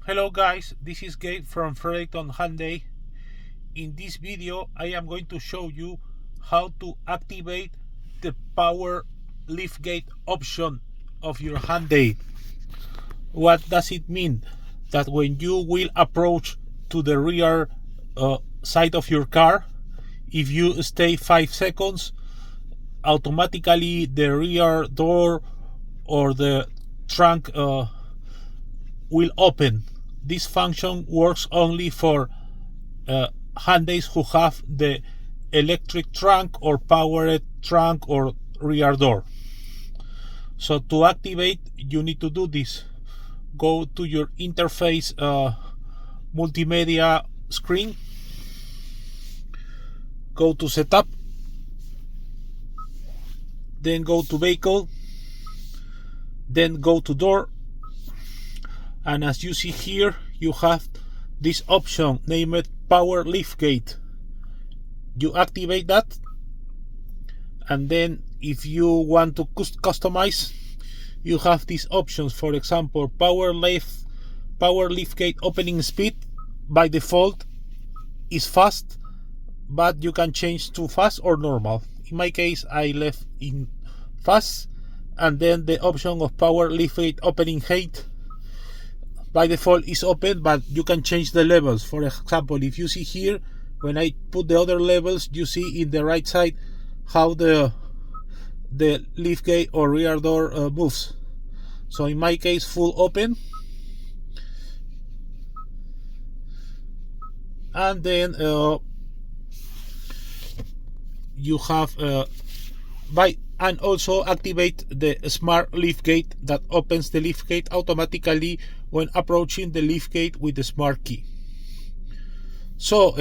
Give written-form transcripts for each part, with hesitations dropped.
Hello guys, this is Gabe from Fredericton Hyundai. In this video I am going to show you how to activate the power liftgate option of your Hyundai. What does it mean? That when you will approach to the rear side of your car, if you stay 5 seconds, automatically the rear door or the trunk will open. This function works only for Hyundais who have the electric trunk or powered trunk or rear door. So to activate, you need to do this. Go to your interface multimedia screen, go to setup, then go to vehicle, then go to door, and as you see here you have this option named power liftgate. You activate that, and then if you want to customize, you have these options. For example, power liftgate opening speed by default is fast, but you can change to fast or normal. In my case I left in fast, and then the option of power liftgate opening height by default is open, but you can change the levels. For example, if you see here, when I put the other levels, you see in the right side how the liftgate or rear door moves. So in my case, full open, and then you have and also activate the smart liftgate that opens the liftgate automatically when approaching the liftgate with the smart key. So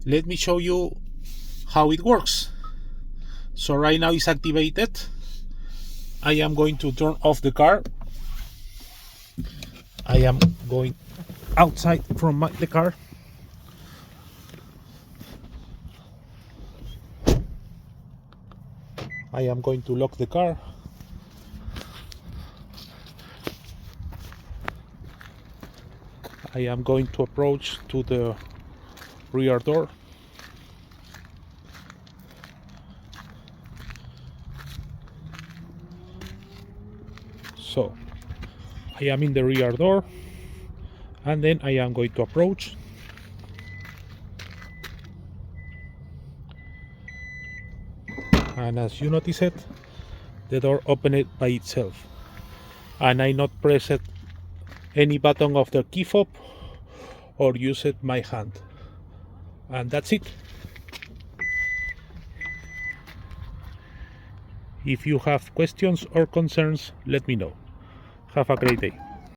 let me show you how it works. So right now it's activated. I am going to turn off the car. I am going outside from the car. I am going to lock the car. I am going to approach to the rear door. So I am in the rear door, and then I am going to approach. And as you notice it, the door opened by itself, and I not pressed any button of the key fob or used my hand, and that's it. If you have questions or concerns, let me know. Have a great day.